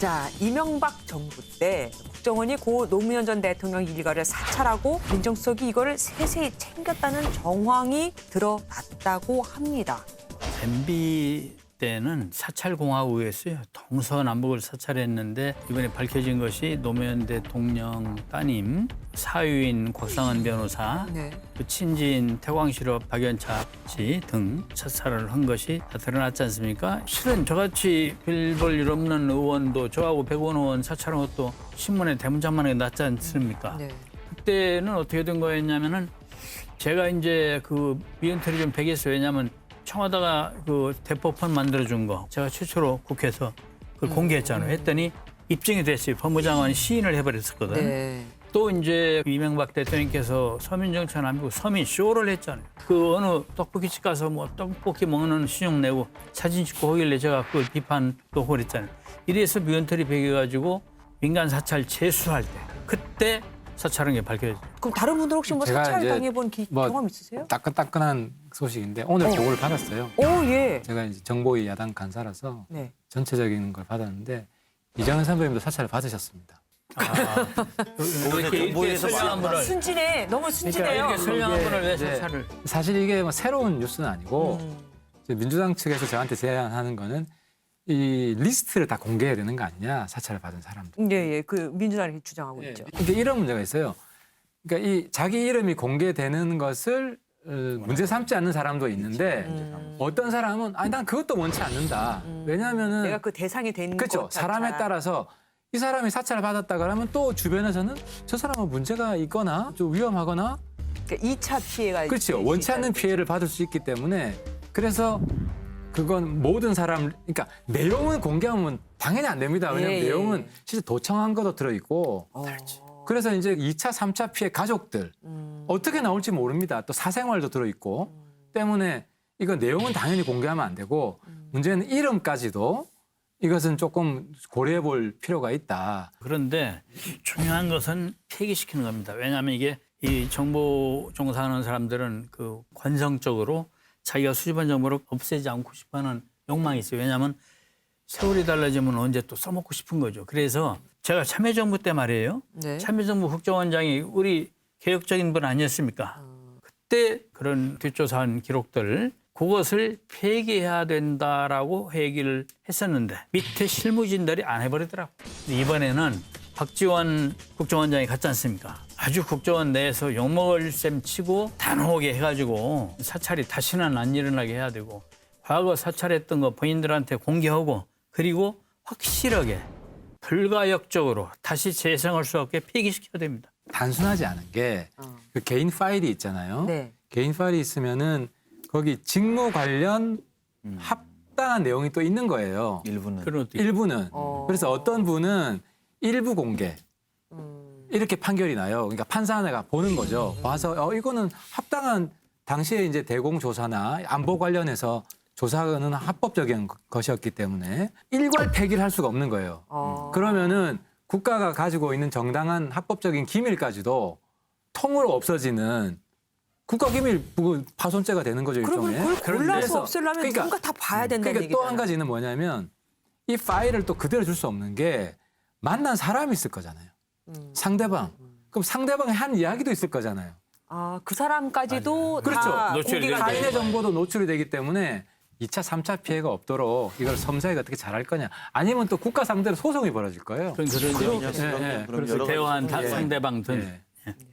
자, 이명박 정부 때 국정원이 고 노무현 전 대통령 일가를 사찰하고 민정수석이 이거를 세세히 챙겼다는 정황이 드러났다고 합니다. MB 때는 사찰공화국이었어요. 동서남북을 사찰했는데 이번에 밝혀진 것이 노무현 대통령 따님 사유인 곽상은 변호사, 네. 그 친지인 태광실업 박연차 씨 등 사찰을 한 것이 다 드러났지 않습니까? 실은 저같이 별 볼 일 없는 의원도 저하고 백원 의원 사찰한 것도 신문에 대문짝만하게 났지 않습니까? 네. 그때는 어떻게 된 거였냐면은 제가 이제 그 미연털이 좀 배겠어요. 왜냐하면 청와대가 그 대법원 만들어준 거 제가 최초로 국회에서 그걸 공개했잖아요. 했더니 입증이 됐어요. 법무장관이 시인을 해버렸었거든. 네. 또 이제 이명박 대통령께서 서민정책은 안 하고 서민 쇼를 했잖아요. 그 어느 떡볶이집 가서 뭐 떡볶이 먹는 신용 내고 사진 찍고 하길래 제가 그걸 비판도 그랬잖아요. 이래서 미연털이 배겨가지고 민간 사찰 재수할 때 그때 사찰한 게 밝혀졌어요. 그럼 다른 분들 혹시 뭐 제가 사찰 이제 당해본 뭐 경험 있으세요? 따끈따끈한 소식인데 오늘 보고를 받았어요. 오, 예. 제가 이제 정보위 야당 간사라서 네. 전체적인 걸 받았는데 이정현 선배님도 사찰을 받으셨습니다. 이렇게 선량한 분을 순진해. 너무 순진해요. 이렇게 선량한 분을 왜 이제 사찰을? 사실 이게 뭐 새로운 뉴스는 아니고 이제 민주당 측에서 저한테 제안하는 거는 이 리스트를 다 공개해야 되는 거 아니냐, 사찰을 받은 사람들. 예, 예. 그 민주당이 주장하고 있죠. 근데 이런 문제가 있어요. 그러니까 이 자기 이름이 공개되는 것을 문제 삼지 않는 사람도 있는데 어떤 사람은 아니 난 그것도 원치 않는다. 왜냐하면은 내가 그 대상이 된 그렇죠. 것 사람에 자체가. 따라서 이 사람이 사찰을 받았다 그러면 또 주변에서는 저 사람은 문제가 있거나 좀 위험하거나 그러니까 2차 피해가 그렇죠. 있을 원치 수 않는 있다는 피해를 받을 수 있기 때문에 그래서 그건 모든 사람 그러니까 내용은 공개하면 당연히 안 됩니다. 왜냐하면 예, 예. 내용은 실제 도청한 것도 들어있고 거죠. 그래서 이제 2차, 3차 피해 가족들 어떻게 나올지 모릅니다. 또 사생활도 들어있고 때문에 이거 내용은 당연히 공개하면 안 되고 문제는 이름까지도 이것은 조금 고려해 볼 필요가 있다. 그런데 중요한 것은 폐기시키는 겁니다. 왜냐하면 이게 이 정보 종사하는 사람들은 그 관성적으로 자기가 수집한 정보를 없애지 않고 싶어하는 욕망이 있어요. 왜냐하면 세월이 달라지면 언제 또 써먹고 싶은 거죠. 그래서 제가 참여정부 때 말이에요. 네. 참여정부 국정원장이 우리 개혁적인 분 아니었습니까? 그때 그런 뒷조사한 기록들 그것을 폐기해야 된다라고 얘기를 했었는데 밑에 실무진들이 안 해버리더라고. 이번에는 박지원 국정원장이 갔지 않습니까? 아주 국정원 내에서 욕먹을 셈 치고 단호하게 해가지고 사찰이 다시는 안 일어나게 해야 되고 과거 사찰했던 거 본인들한테 공개하고 그리고 확실하게 불가역적으로 다시 재생할 수 없게 폐기시켜야 됩니다. 단순하지 않은 게 그 개인 파일이 있잖아요. 네. 개인 파일이 있으면은 거기 직무 관련 합당한 내용이 또 있는 거예요. 일부는. 그런 것도 일부는. 어. 그래서 어떤 분은 일부 공개 이렇게 판결이 나요. 그러니까 판사가 보는 거죠. 봐서 이거는 합당한 당시에 이제 대공조사나 안보 관련해서 조사는 합법적인 것이었기 때문에 일괄 폐기를 할 수가 없는 거예요. 그러면은 국가가 가지고 있는 정당한 합법적인 기밀까지도 통으로 없어지는 국가기밀 파손죄가 되는 거죠, 그러면 일종의. 그걸 골라서 그래서 없애려면 누군가 다 봐야 된다는 그러니까 얘기잖아요. 또 한 가지는 뭐냐면 이 파일을 또 그대로 줄 수 없는 게 만난 사람이 있을 거잖아요. 상대방. 그럼 상대방의 한 이야기도 있을 거잖아요. 아, 그 사람까지도 다 그렇죠. 노출이 공개가 되는 되는 가인의 거예요. 정보도 노출이 되기 때문에 2차, 3차 피해가 없도록 이걸 섬세하게 어떻게 잘할 거냐. 아니면 또 국가 상대로 소송이 벌어질 거예요. 그런 예, 예. 그럼 그래서 여러 가지 대화한 예. 상대방 등 예.